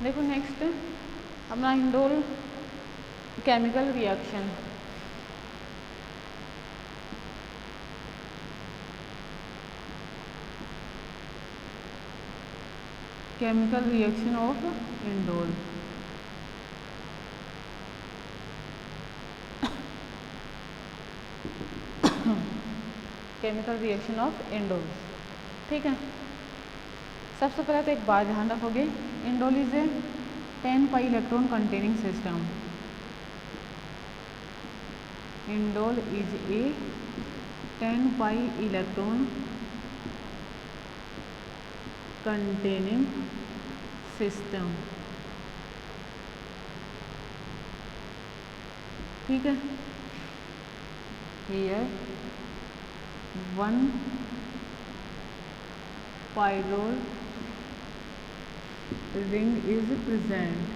देखो नेक्स्ट अपना indole chemical reaction. Chemical reaction of indole. Chemical reaction of indole, ठीक है। सबसे पहले तो एक बात ध्यान रखोगे, indole is a 10 pi electron containing system. Indole is a 10 pi electron containing system, ठीक है। Here 1 pyrrole ring is present,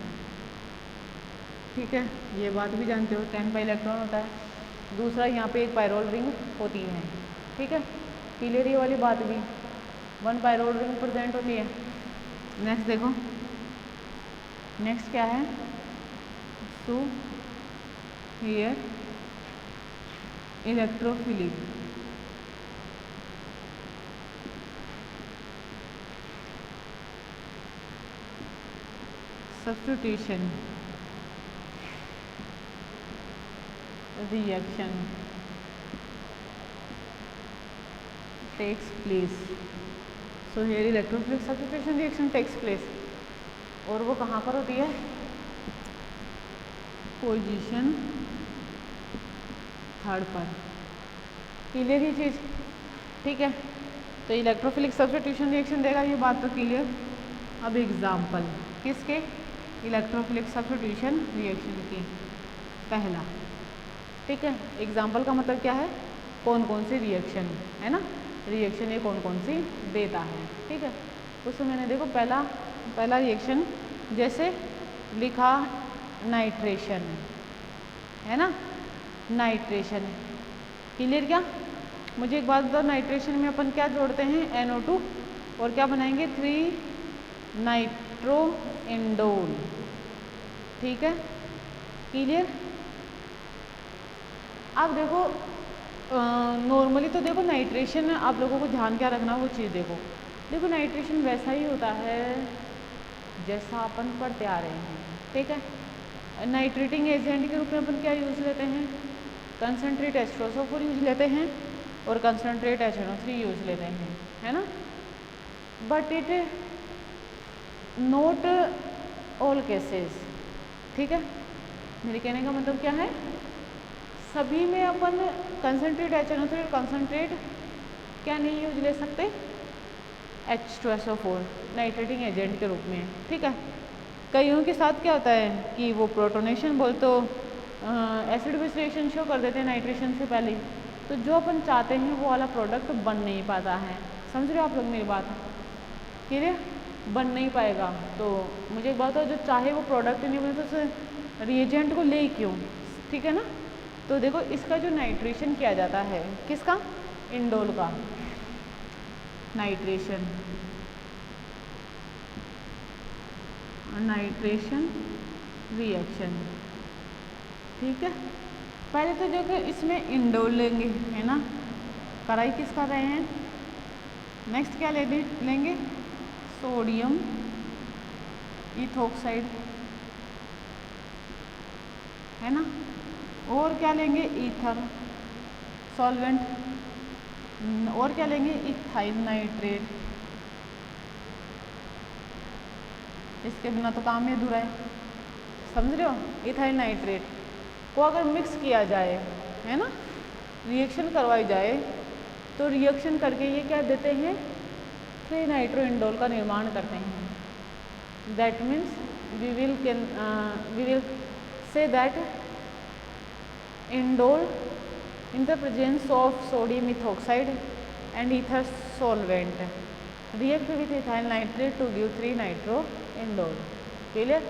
ठीक है। ये बात भी जानते हो 10 पाई इलेक्ट्रॉन होता है। दूसरा यहाँ पे एक पायरोल रिंग होती है, ठीक है। क्लियर ये वाली बात भी, 1 पायरोल रिंग प्रेजेंट होती है। नेक्स्ट देखो, नेक्स्ट क्या है, to here electrophilic, substitution reaction takes place. So here electrophilic substitution reaction takes place, और वो कहाँ पर होती है, पोजीशन 3rd पर। क्लियर ये चीज़, ठीक है। तो इलेक्ट्रोफिलिक सब्स्टिट्यूशन रिएक्शन देगा, ये बात तो क्लियर। अब एग्जाम्पल किसके, इलेक्ट्रोफिलिक सब्स्टिट्यूशन रिएक्शन की, पहला, ठीक है। एग्जाम्पल का मतलब क्या है, कौन कौन सी रिएक्शन है ना, रिएक्शन ये कौन कौन सी देता है, ठीक है। उसमें मैंने देखो पहला रिएक्शन जैसे लिखा नाइट्रेशन है ना, नाइट्रेशन, क्लियर। क्या, मुझे एक बात बताओ, नाइट्रेशन में अपन क्या जोड़ते हैं, NO2 और क्या बनाएंगे, 3 नाइट्रो इंडोल, ठीक है, क्लियर। अब देखो नॉर्मली तो देखो नाइट्रेशन, आप लोगों को ध्यान क्या रखना वो चीज़ देखो नाइट्रेशन वैसा ही होता है जैसा अपन पढ़ते आ रहे हैं, ठीक है। नाइट्रेटिंग एजेंट के रूप में अपन क्या यूज़ लेते हैं, कंसनट्रेट H2SO4 यूज लेते हैं और कंसनट्रेट HNO3 यूज लेते हैं, है ना। But it note all cases, ठीक है। मेरे कहने का मतलब क्या है, सभी में अपन कंसनट्रेट HNO3 और कंसनट्रेट क्या नहीं यूज ले सकते, H2SO4 नाइट्रेटिंग एजेंट के रूप में, ठीक है। कईयों के साथ क्या होता है कि वो प्रोटोनेशन बोल तो एसिड बेस रिएक्शन शो कर देते हैं नाइट्रेशन से पहले, तो जो अपन चाहते हैं वो वाला प्रोडक्ट बन नहीं पाता है। समझ रहे हो आप लोग मेरी बात, क्लियर, बन नहीं पाएगा। तो मुझे एक बात है, जो चाहे वो प्रोडक्ट नहीं बने तो उस रिएजेंट को ले क्यों, ठीक है ना। तो देखो इसका जो नाइट्रेशन किया जाता है, किसका, इंडोल का नाइट्रेशन, नाइट्रेशन रिएक्शन, ठीक है। पहले तो देखो इसमें इंडोल लेंगे, है ना, कराई किस कर रहे हैं। नेक्स्ट क्या लेंगे, सोडियम इथोक्साइड, है ना। और क्या लेंगे, ईथर सॉल्वेंट, और क्या लेंगे, इथाइल नाइट्रेट। इसके बिना तो काम ही अधूरा है, समझ रहे हो। इथाइल नाइट्रेट को अगर मिक्स किया जाए, है ना, रिएक्शन करवाई जाए, तो रिएक्शन करके ये क्या देते हैं, 3 नाइट्रो इंडोल का निर्माण करते हैं। That means we will say that indole in the presence of sodium ethoxide and ether solvent react with ethyl nitrate to give 3 nitro indole, clear।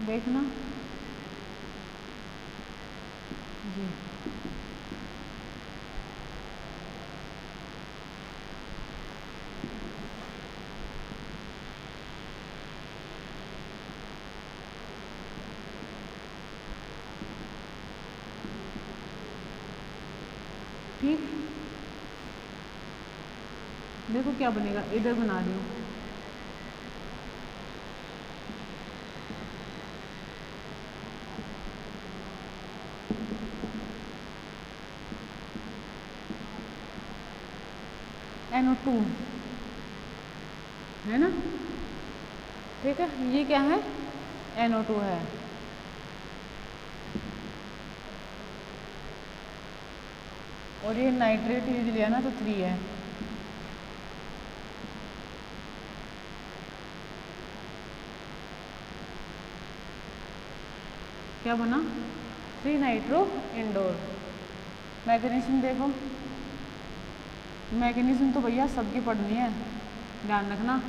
देखना जी, ठीक, देखो क्या बनेगा, इधर बना रही हूँ। NO2 है ना, ठीक है, ये क्या है, NO2 है। और ये नाइट्रेट यूज लिया ना तो 3 है। क्या बना, 3 नाइट्रो इंडोर। मैकेनिज्म देखो, मैकेनिज्म तो भैया सबकी पढ़नी है, ध्यान रखना।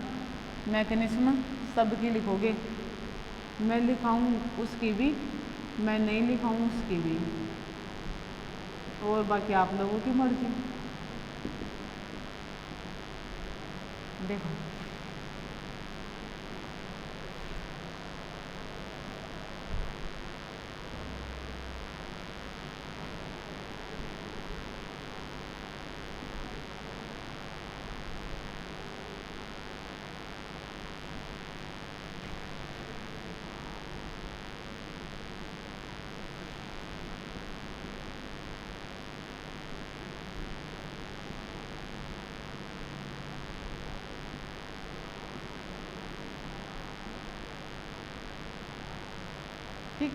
मैकेनिज्म सबकी लिखोगे, मैं लिखाऊँ उसकी भी, मैं नहीं लिखाऊँ उसकी भी, और बाकी आप लोगों की मर्जी। देखो ठीक,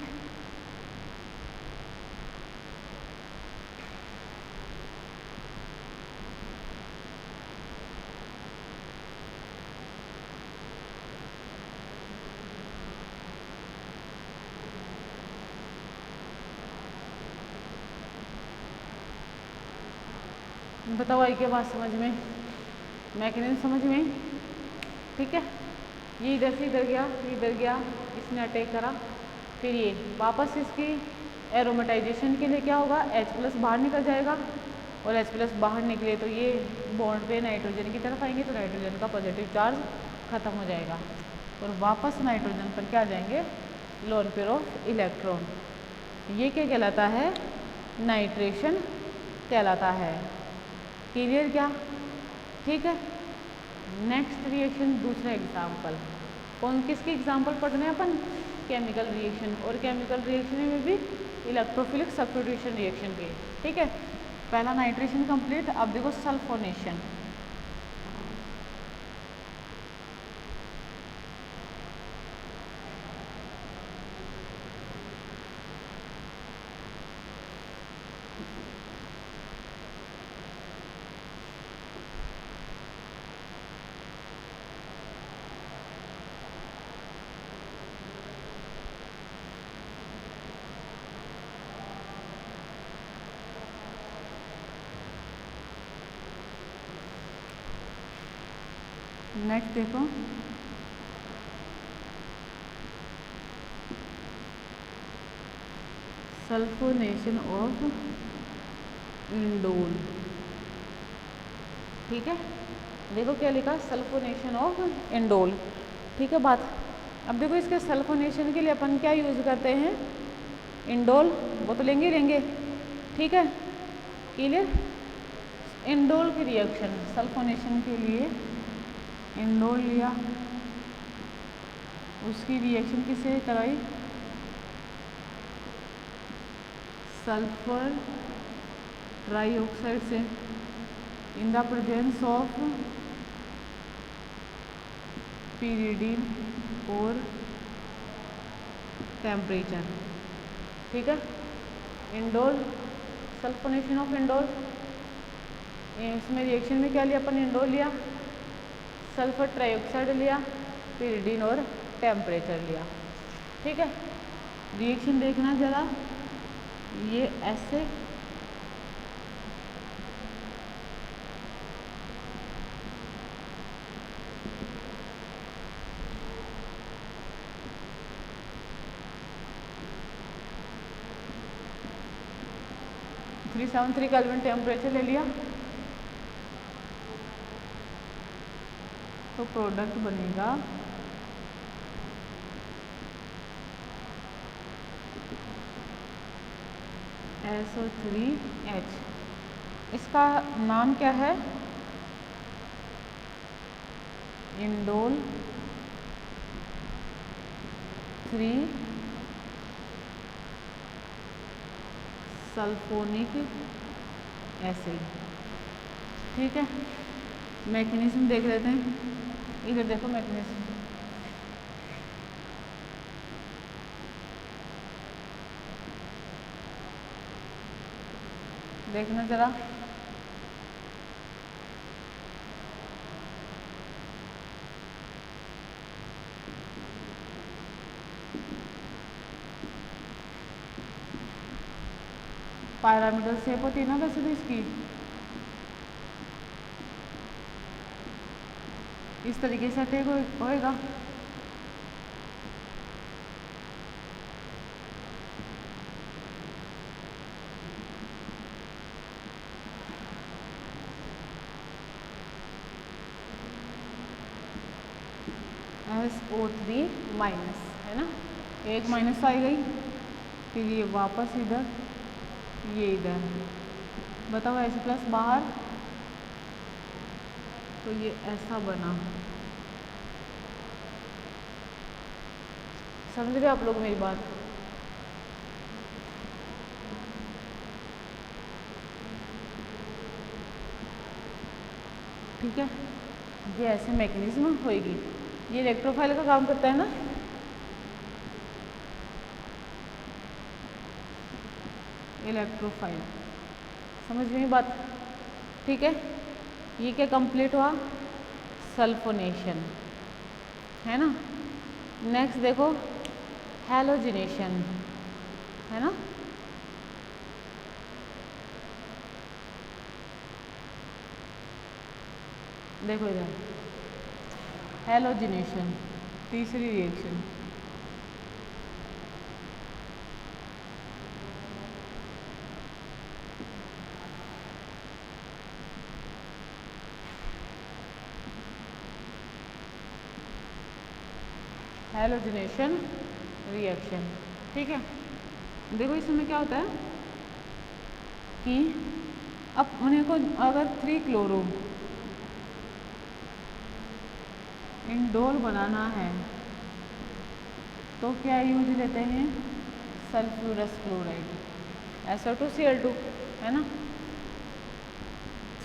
बताओ आई के बात समझ में, मैकेनिज्म समझ में, ठीक है। ये इधर से इधर गया, इधर गया, इसने अटैक करा, फिर ये वापस इसकी एरोमेटाइजेशन के लिए क्या होगा, H+ बाहर निकल जाएगा, और H+ बाहर निकले तो ये बॉन्ड पे नाइट्रोजन की तरफ आएंगे, तो नाइट्रोजन का पॉजिटिव चार्ज खत्म हो जाएगा, और वापस नाइट्रोजन पर क्या आ जाएंगे, लोन पेयर ऑफ इलेक्ट्रॉन। ये क्या कहलाता है, नाइट्रेशन कहलाता है। क्लियर क्या, ठीक है। नेक्स्ट रिएक्शन, दूसरा एग्जाम्पल, कौन किसकी एग्जाम्पल पढ़ रहे हैं अपन, केमिकल रिएक्शन, और केमिकल रिएक्शन में भी इलेक्ट्रोफिलिक सब्स्टिट्यूशन रिएक्शन के, ठीक है। पहला नाइट्रेशन कंप्लीट, अब देखो सल्फोनेशन। नेक्स्ट देखो, सल्फोनेशन ऑफ इंडोल, ठीक है। देखो क्या लिखा, सल्फोनेशन ऑफ इंडोल, ठीक है बात। अब देखो इसके सल्फोनेशन के लिए अपन क्या यूज़ करते हैं, इंडोल, वो तो लेंगे लेंगे, ठीक है। क्लियर, इंडोल की रिएक्शन सल्फोनेशन के लिए इंडोल लिया, उसकी रिएक्शन किससे कराई, सल्फर ट्राईऑक्साइड से, in the presence of pyridine और टेम्परेचर, ठीक है। इंडोल, सल्फोनेशन ऑफ इंडोल, इसमें रिएक्शन में क्या लिया अपन, इंडोल लिया, सल्फर ट्राईऑक्साइड लिया, pyridine और टेम्परेचर लिया, ठीक है। रिएक्शन देखना ज़रा, ये ऐसे, थ्री 373 केल्विन टेम्परेचर ले लिया, तो प्रोडक्ट बनेगा SO3H, इसका नाम क्या है? Indole 3 sulphonic acid. ठीक है, मैकेनिज्म देख लेते हैं। इधर देखो मैकेनिज्म। देखना जरा, पैरामीटर शेप होती है ना वैसे तो इसकी, इस तरीके से अटैक होएगा। SO3 माइनस है ना, एक माइनस आई गई, फिर ये वापस इधर, ये इधर, बताओ ऐसे प्लस बाहर, तो ये ऐसा बना। समझ रहे आप लोग मेरी बात? ठीक है, ये ऐसे मैकेनिज्म होएगी। ये इलेक्ट्रोफाइल का काम करता है ना। इलेक्ट्रोफाइल, समझ में बात? ठीक है, ये क्या कंप्लीट हुआ? सल्फोनेशन, है ना। नेक्स्ट देखो हैलोजिनेशन, है ना। देखो इधर हैलोजिनेशन, तीसरी रिएक्शन। हैलोजिनेशन रिएक्शन, ठीक है। देखो इसमें क्या होता है कि अब उन्हें को अगर 3 क्लोरो इंडोल बनाना है तो क्या यूज लेते हैं? सल्फ्यूरस क्लोराइड, SO2Cl2, है ना।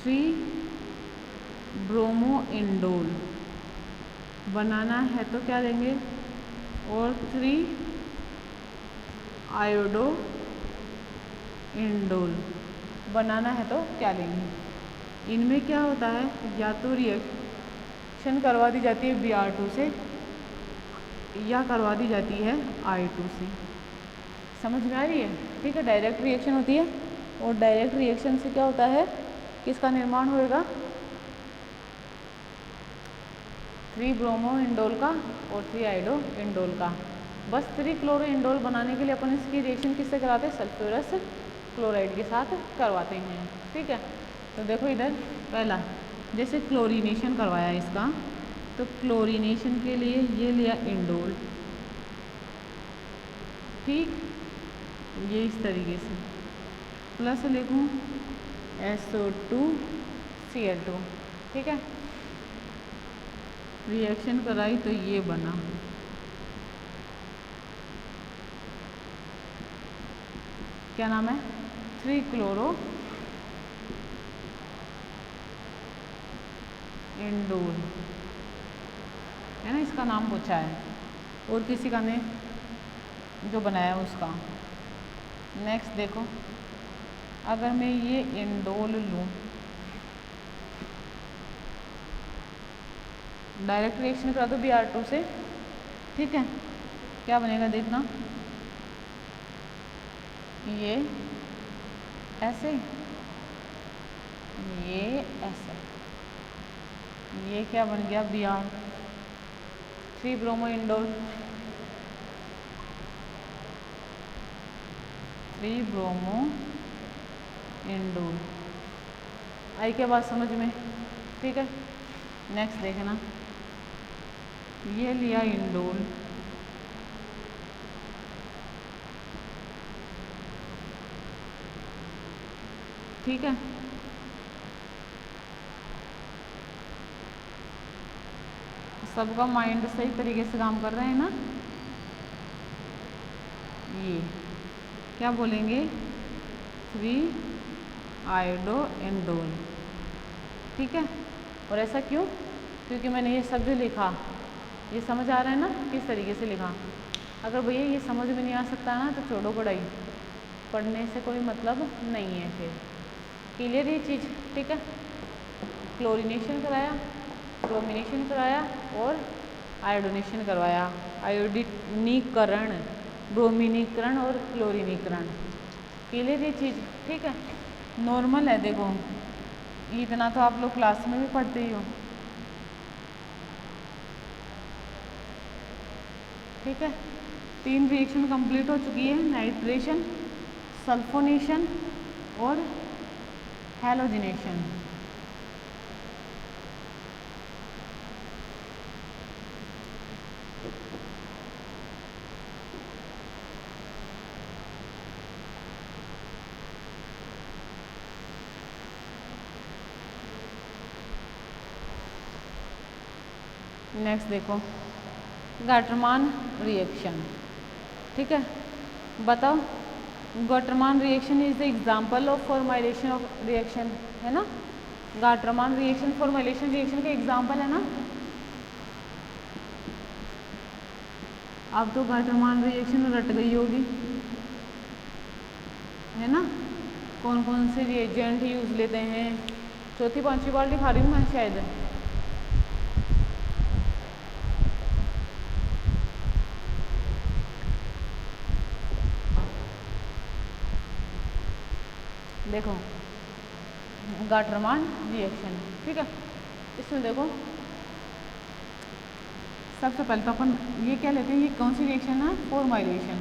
3 ब्रोमो इंडोल बनाना है तो क्या लेंगे? और 3 आयोडो इंडोल बनाना है तो क्या लेंगे? इनमें क्या होता है, या तो रिएक्शन करवा दी जाती है Br2 से, या करवा दी जाती है I2 से। समझ में आ रही है? ठीक है, डायरेक्ट रिएक्शन होती है, और डायरेक्ट रिएक्शन से क्या होता है, किसका निर्माण होएगा? 3 ब्रोमो इंडोल का और 3 आयोडो इंडोल का। बस 3 क्लोरो इंडोल बनाने के लिए अपन इसकी रिएक्शन किससे कराते हैं? सल्फ्यूरस क्लोराइड के साथ करवाते हैं। ठीक है, तो देखो इधर पहला जैसे क्लोरीनेशन करवाया इसका, तो क्लोरीनेशन के लिए ये लिया इंडोल, ठीक, ये इस तरीके से प्लस लिखूँ SO2Cl2, ठीक है। रिएक्शन कराई तो ये बना, क्या नाम है? 3 क्लोरो इंडोल, है ना, इसका नाम पूछा है, और किसी का ने जो बनाया उसका। नेक्स्ट देखो, अगर मैं ये इंडोल लूँ, डायरेक्ट रिएक्शन करा दो Br2 से, ठीक है, क्या बनेगा देखना, ये ऐसे, ये ऐसे, ये क्या बन गया? Br3 bromo indole, 3 bromo indole. आई क्या बात समझ में? ठीक है, नेक्स्ट देखना, ये लिया इंडोल, ठीक है, सबका माइंड सही तरीके से काम कर रहे हैं ना। ये क्या बोलेंगे, 3-आयोडो-इंडोल, ठीक है। और ऐसा क्यों, क्योंकि मैंने ये सब जो लिखा, ये समझ आ रहा है ना किस तरीके से लिखा। अगर भैया ये समझ में नहीं आ सकता ना तो छोड़ो पढ़ाई, पढ़ने से कोई मतलब नहीं है फिर। क्लियर ये चीज़, ठीक है। क्लोरीनेशन कराया, ब्रोमिनेशन कराया और आयोडोनेशन करवाया, आयोडीनीकरण, ब्रोमिनीकरण और क्लोरीनीकरण। क्लियर ये चीज़, ठीक है। नॉर्मल है, देखो इतना तो आप लोग क्लास में भी पढ़ते ही हो, ठीक है। 3 रिएक्शन कंप्लीट हो चुकी है, नाइट्रेशन, सल्फोनेशन और हैलोजिनेशन। नेक्स्ट देखो गाटरमान रिएक्शन, ठीक है। बताओ, Gattermann reaction is the example of formylation of reaction, है ना। गाटरमान रिएक्शन फॉर्माइलेशन रिएक्शन का एग्जाम्पल है ना। अब तो गाटरमान रिएक्शन रट गई होगी, है ना। कौन कौन से रिएजेंट यूज लेते हैं, चौथी पांचवी बार दिखा रही हूँ मैं शायद। देखो गाटरमान रिएक्शन, ठीक है। इसमें देखो सबसे पहले तो अपन ये क्या लेते हैं, ये कौन सी रिएक्शन है, formylation,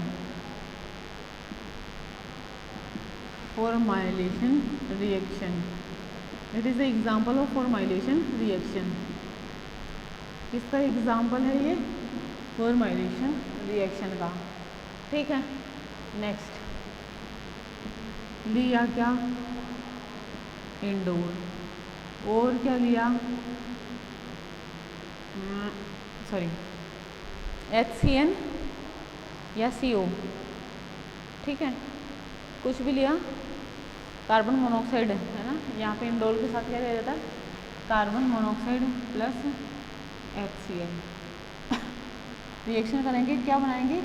formylation reaction. It is the example of formylation reaction. किसका एग्जाम्पल है ये, फॉर्माइलेशन रिएक्शन का, ठीक है। नेक्स्ट लिया क्या, इंडोल, और क्या लिया, सॉरी HCN या CO, ठीक है। कुछ भी लिया, कार्बन मोनोऑक्साइड है ना, यहाँ पे इंडोल के साथ क्या लिया जाता है, carbon monoxide plus HCN। Reaction करेंगे, क्या बनाएंगे,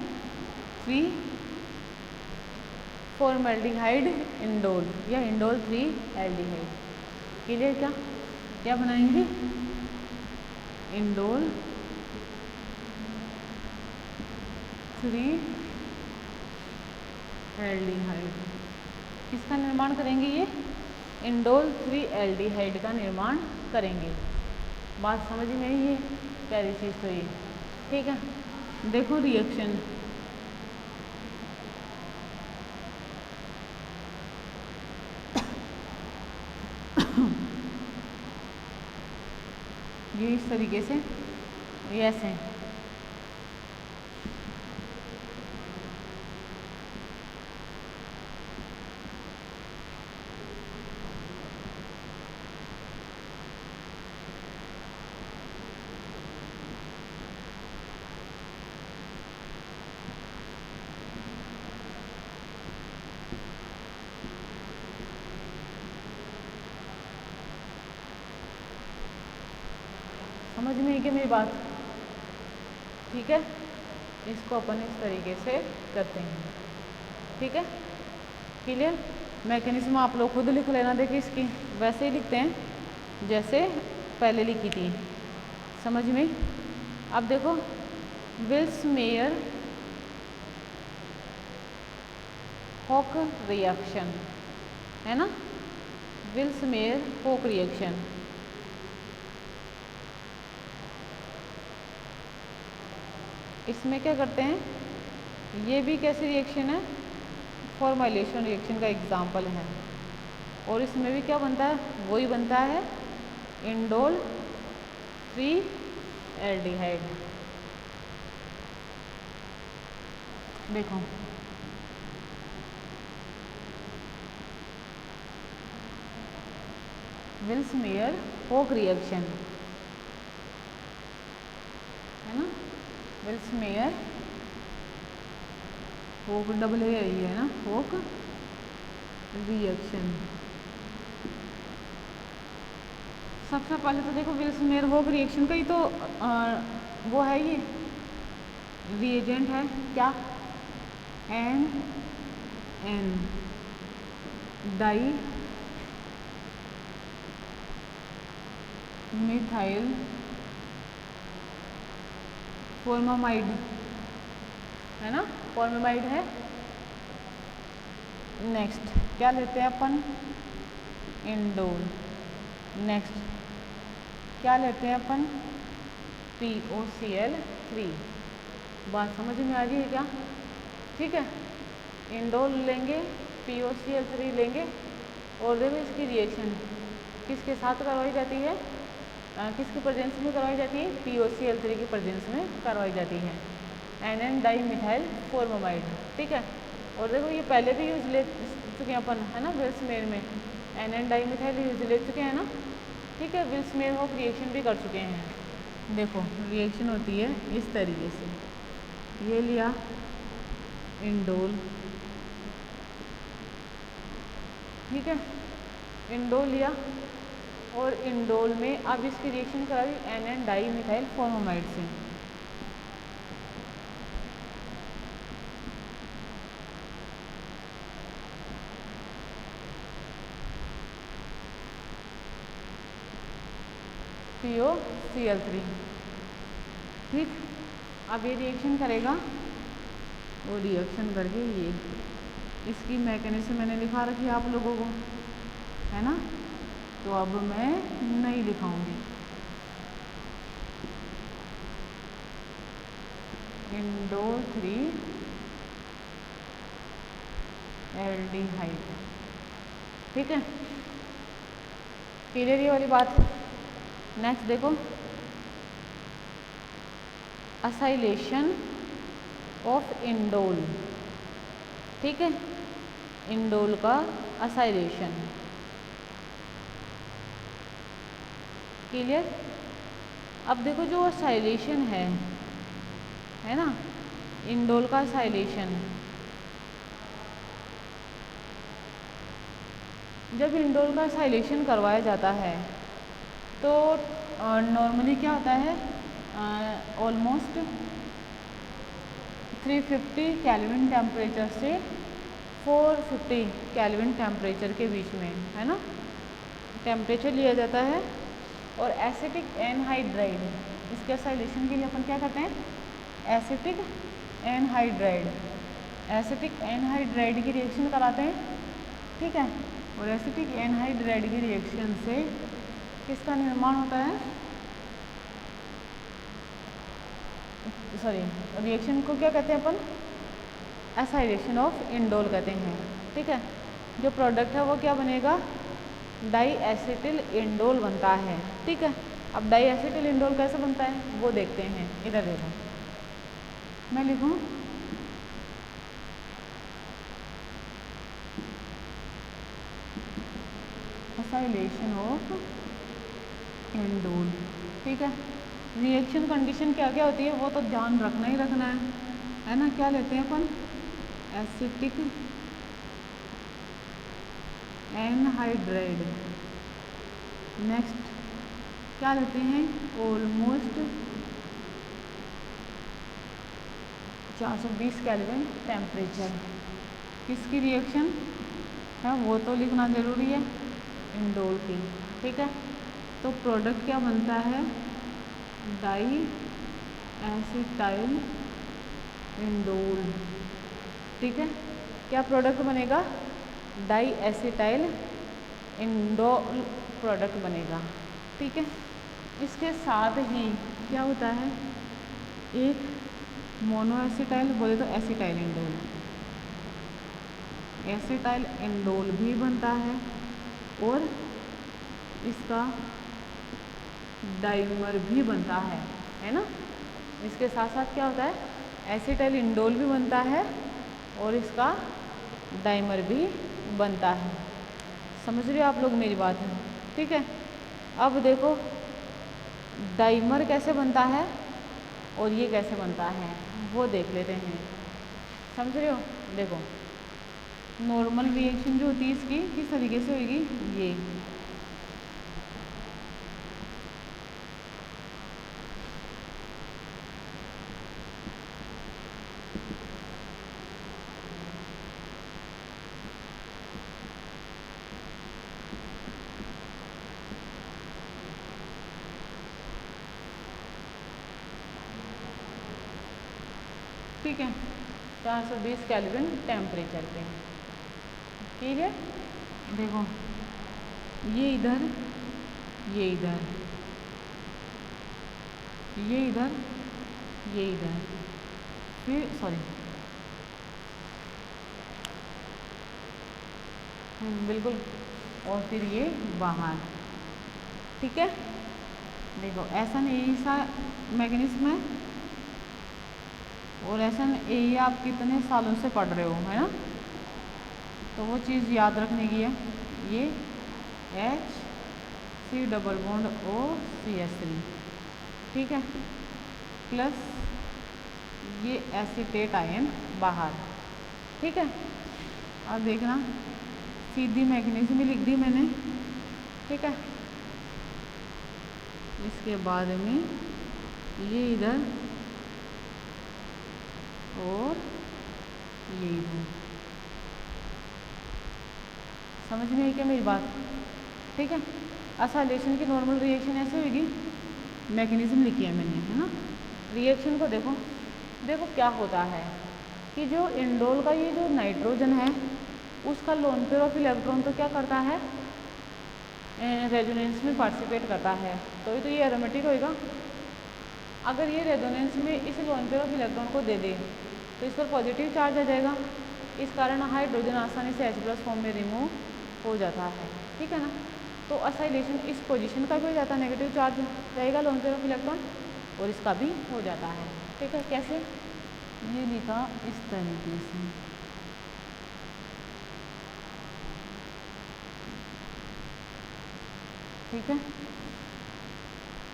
3-फॉर्मल्डिहाइड इंडोल या इंडोल 3-एल्डिहाइड। क्लियर, क्या बनाएंगे, इंडोल 3-एल्डिहाइड। किसका निर्माण करेंगे, ये इंडोल 3-एल्डिहाइड का निर्माण करेंगे। बात समझ में आई, ये पहली चीज़ तो ये, ठीक है। देखो रिएक्शन, ये इस तरीके से, ये ऐसे, समझ में आई क्या मेरी बात, ठीक है। इसको अपन इस तरीके से करते हैं, ठीक है। क्लियर, मैकेनिज्म आप लोग खुद लिख लेना, देखिए इसकी वैसे ही लिखते हैं जैसे पहले लिखी थी, समझ में। अब देखो विल्स मेयर हॉक रिएक्शन, है ना, विल्स मेयर हॉक रिएक्शन। इसमें क्या करते हैं, ये भी कैसी रिएक्शन है, फॉर्माइलेशन रिएक्शन का एग्जाम्पल है। और इसमें भी क्या बनता है, वही बनता है, इंडोल 3-एल्डिहाइड। देखो Vilsmeier Haack reaction, Vilsmeier Haack double है यही है ना, होक रिएक्शन। सबसे पहले तो देखो विल स्मेयर होक रिएक्शन का ही तो वो है, ये रिएजेंट है क्या, एन डाई मिथाइल फॉर्मामाइड है ना, फॉर्मामाइड है। नेक्स्ट क्या लेते हैं अपन, इंडोल। नेक्स्ट क्या लेते हैं अपन, POCl3। बात समझ में आ रही है क्या? ठीक है, इंडोल लेंगे, POCl3 लेंगे, और देखो इसकी रिएक्शन किसके साथ करवाई जाती है, किसके प्रेजेंस में करवाई जाती है, POCl3 की प्रेजेंस में करवाई जाती है, NN डाईमिथाइल फॉर्मामाइड। ठीक है, और देखो ये पहले भी यूज ले चुके हैं अपन, है ना, विल स्मेयर में NN डाईमिथाइल यूज ले चुके हैं ना। ठीक है, विल स्मेयर होक रिएक्शन भी कर चुके हैं। देखो रिएक्शन होती है इस तरीके से, ये लिया इंडोल, ठीक है, इंडोल लिया, और इंडोल में अब इसकी रिएक्शन करा दी NN डाईमिथाइल फॉर्मामाइड से। POCl3, ठीक। अब ये रिएक्शन करेगा, वो रिएक्शन करके ये इसकी मैकेनिज्म मैंने लिखा रखी है आप लोगों को, है ना, तो अब मैं नहीं लिखाऊंगी। इंडोल 3 एल्डिहाइड, ठीक है, क्लियर ये वाली बात। नेक्स्ट देखो, असाइलेशन ऑफ इंडोल, ठीक है, इंडोल का असाइलेशन, क्लियर। अब देखो जो असाइलेशन है ना, इंडोल का असाइलेशन, जब इंडोल का असाइलेशन करवाया जाता है तो नॉर्मली क्या होता है, ऑलमोस्ट 350 केल्विन टेम्परेचर से 450 केल्विन टेम्परेचर के बीच में, है ना, टेम्परेचर लिया जाता है। और एसिटिक एनहाइड्राइड, इसके असाइलेशन के लिए अपन क्या करते हैं, एसिटिक एनहाइड्राइड, एसिटिक एनहाइड्राइड की रिएक्शन कराते हैं, ठीक है। और एसिटिक एनहाइड्राइड की रिएक्शन से किसका निर्माण होता है, सॉरी, रिएक्शन को क्या कहते हैं अपन, एसाइलेशन ऑफ इंडोल कहते हैं, ठीक है। जो प्रोडक्ट है वो क्या बनेगा, डाई एसिटिल इंडोल बनता है, ठीक है। अब डाई एसिटिल इंडोल कैसे बनता है वो देखते हैं, इधर देखो, मैं लिखूं एसाइलेशन ऑफ इंडोल, ठीक है। रिएक्शन कंडीशन क्या क्या होती है वो तो ध्यान रखना ही रखना है ना। क्या लेते हैं अपन, एसिटिक एनहाइड्राइड। नेक्स्ट क्या लेते हैं, ऑलमोस्ट 420 केल्विन टेम्परेचर। किसकी रिएक्शन है वो तो लिखना ज़रूरी है, इंडोल की, ठीक है। तो प्रोडक्ट क्या बनता है, डाई एसिटाइल इंडोल, ठीक है। क्या प्रोडक्ट बनेगा, डाई एसिटाइल इंडोल प्रोडक्ट बनेगा, ठीक है। इसके साथ ही क्या होता है, एक मोनो एसिटाइल बोले तो एसिटाइल इंडोल, एसिटाइल इंडोल भी बनता है, और इसका डाइमर भी बनता है ना। इसके साथ साथ क्या होता है, एसिटाइल इंडोल भी बनता है और इसका डाइमर भी बनता है। समझ रहे हो आप लोग मेरी बात है, ठीक है। अब देखो डाइमर कैसे बनता है, और ये कैसे बनता है वो देख लेते हैं। समझ रहे हो? देखो नॉर्मल रिएक्शन जो होती है इसकी किस तरीके से होगी, ये ठीक है 420 केल्विन टेम्परेचर पे। ठीक है, देखो ये इधर, ये इधर, ये इधर, ये इधर, फिर सॉरी बिल्कुल, और फिर ये बाहर। ठीक है, देखो ऐसा नहीं सा मैकेनिज्म है, और ऐसा ये आप कितने सालों से पढ़ रहे हो, है ना? तो वो चीज़ याद रखने की है। ये H डबल बॉन्ड OCH3, ठीक है, प्लस ये एसीटेट आयन बाहर। ठीक है, अब देखना सीधी मैग्नीशियम भी लिख दी मैंने। ठीक है, इसके बाद में ये इधर और ये इधर। समझ में आई क्या मेरी बात? ठीक है, असाइलेशन की नॉर्मल रिएक्शन ऐसे होगी, मैकेनिज्म लिखी है मैंने, है ना? रिएक्शन को देखो, देखो क्या होता है कि जो इंडोल का ये जो नाइट्रोजन है उसका लोन पेयर ऑफ इलेक्ट्रॉन तो क्या करता है, रेजोनेंस में पार्टिसिपेट करता है, तो ये एरोमेटिक होएगा। अगर ये रेजोनेंस में इस लोन पेयर ऑफ इलेक्ट्रॉन को दे दे तो इस पर पॉजिटिव चार्ज आ जाएगा, इस कारण हाइड्रोजन आसानी से H+ फॉर्म में रिमूव हो जाता है। ठीक है ना? तो असाइलेशन इस पोजीशन का भी हो जाता है, नेगेटिव चार्ज रहेगा लोन पेयर ऑफ इलेक्ट्रॉन, और इसका भी हो जाता है। ठीक है, कैसे? ये लिखा इस तरीके से, ठीक है,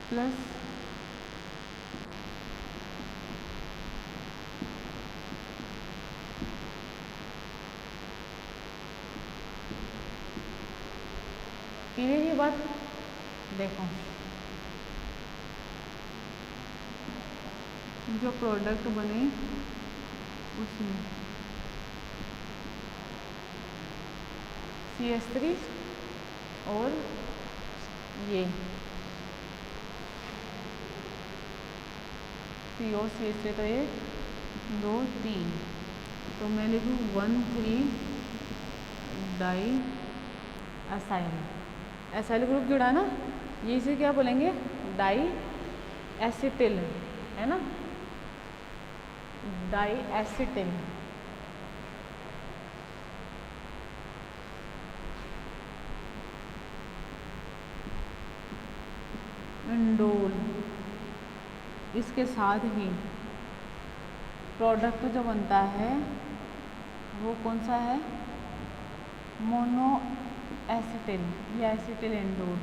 प्लस क्लियर ये बात? देखो जो प्रोडक्ट बने उसमें CH3 और ये COCH3 तो ये 2 3, तो मैं लिखूँ 1,3 डाई एसाइल। एसाइल ग्रुप जुड़ा है ना, ये इसे क्या बोलेंगे, डाई एसिटिल, है ना? Die acetyl. इंडोल, इसके साथ ही प्रोडक्ट जो बनता है वो कौन सा है, मोनो एसिटिल या एसिटिल इंडोल।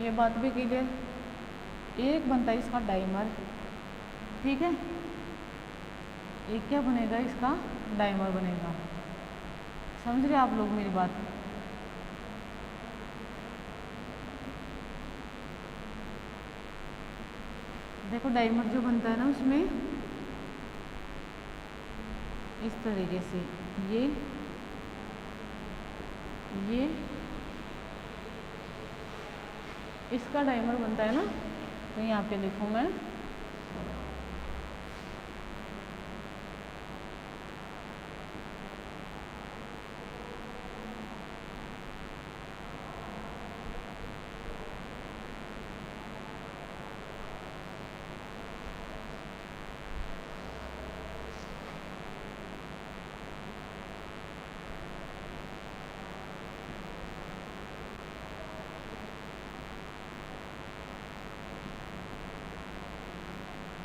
ये बात भी क्लियर? एक बनता है इसका डाइमर, ठीक है, एक क्या बनेगा इसका डाइमर बनेगा। समझ रहे आप लोग मेरी बात? देखो डाइमर जो बनता है ना उसमें इस तरीके से ये इसका डाइमर बनता है ना, तो यहाँ पे लिखूँ मैं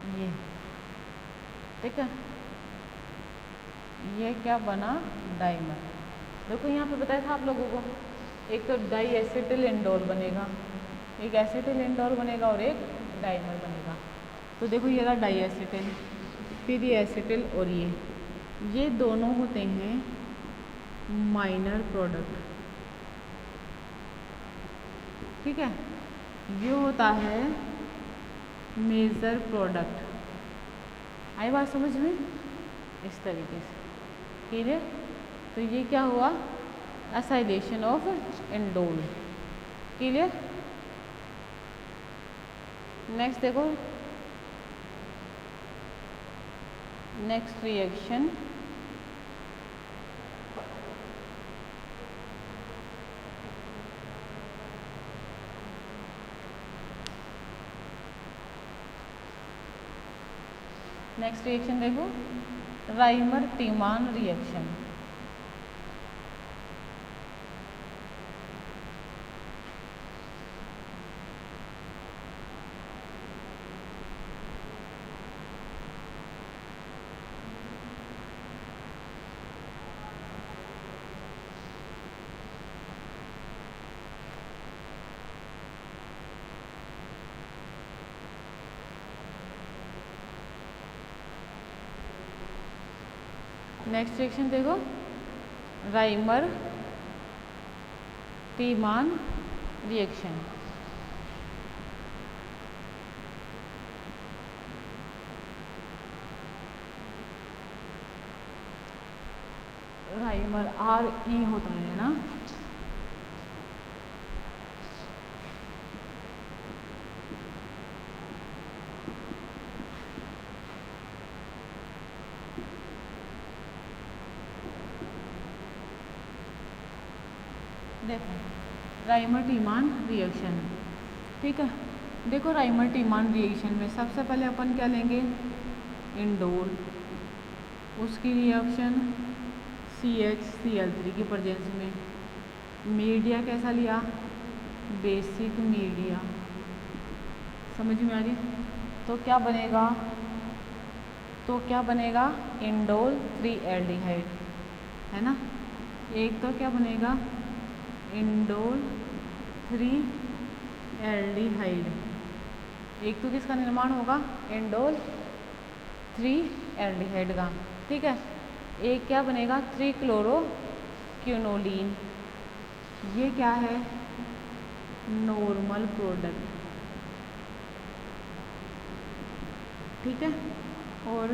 ये, ठीक है, ये क्या बना, डाइमर। देखो यहाँ पे बताया था आप लोगों को, एक तो डाई एसिटिल इंडोल बनेगा, एक एसिटिल इंडोल बनेगा और एक डाइमर बनेगा। तो देखो ये रहा डाई एसिटिल, फिर ये एसिटिल और ये दोनों होते हैं माइनर प्रोडक्ट, ठीक है। ये होता है मेजर प्रोडक्ट। आई बात समझ में? इस तरीके से, क्लियर। तो ये क्या हुआ? Acylation of indole, clear. Next देखो, नेक्स्ट रिएक्शन देखो, राइमर टीमान रिएक्शन। नेक्स्ट रिएक्शन देखो, राइमर टीमान रिएक्शन। राइमर RE होता है ना, देखो राइमर टीमान रिएक्शन, ठीक है। देखो राइमर टीमान रिएक्शन में सबसे पहले अपन क्या लेंगे? इंडोल, उसकी रिएक्शन CHCl3 की प्रेजेंस में। मीडिया कैसा लिया? बेसिक मीडिया, समझ में आ रही? तो क्या बनेगा? इंडोल 3 एल्डिहाइड, है ना। एक तो क्या बनेगा? Indole 3 aldehyde. एक तो किसका निर्माण होगा? इंडोल 3 एल्डिहाइड का, ठीक है। एक क्या बनेगा? 3 क्लोरोक्विनोलिन। ये क्या है? नॉर्मल प्रोडक्ट, ठीक है। और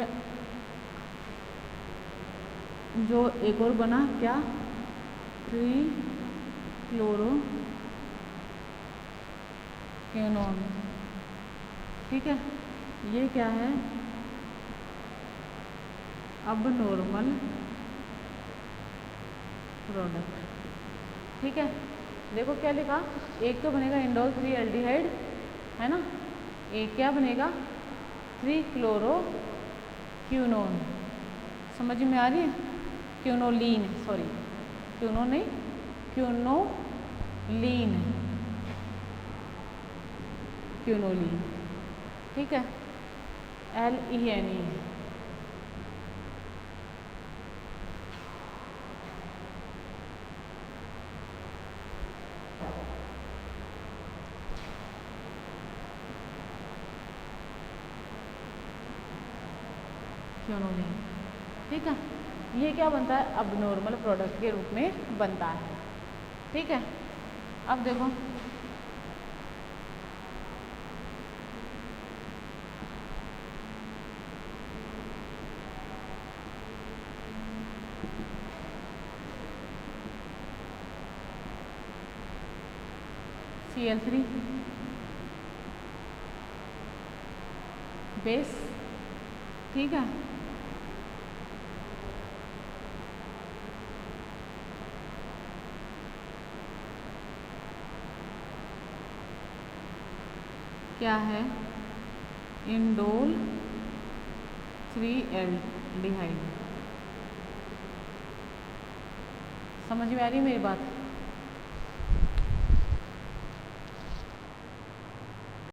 जो एक और बना क्या? 3 क्लोरोक्विनोन, ठीक है। ये क्या है? अब नॉर्मल प्रोडक्ट, ठीक है। देखो क्या लिखा? एक तो बनेगा इंडोल 3 एल्डिहाइड, है ना। एक क्या बनेगा? 3 क्लोरोक्विनोन, समझ में आ रही है? क्विनोलीन, सॉरी क्विनो नहीं, क्विनोलीन, क्विनोलीन, ठीक है। LENE, क्विनोलीन, ठीक है। ये क्या बनता है? अब नॉर्मल प्रोडक्ट के रूप में बनता है, ठीक है। अब देखो Cl3 बेस, ठीक है। क्या है? इंडोल 3 एल्डिहाइड, समझ में आ रही है मेरी बात?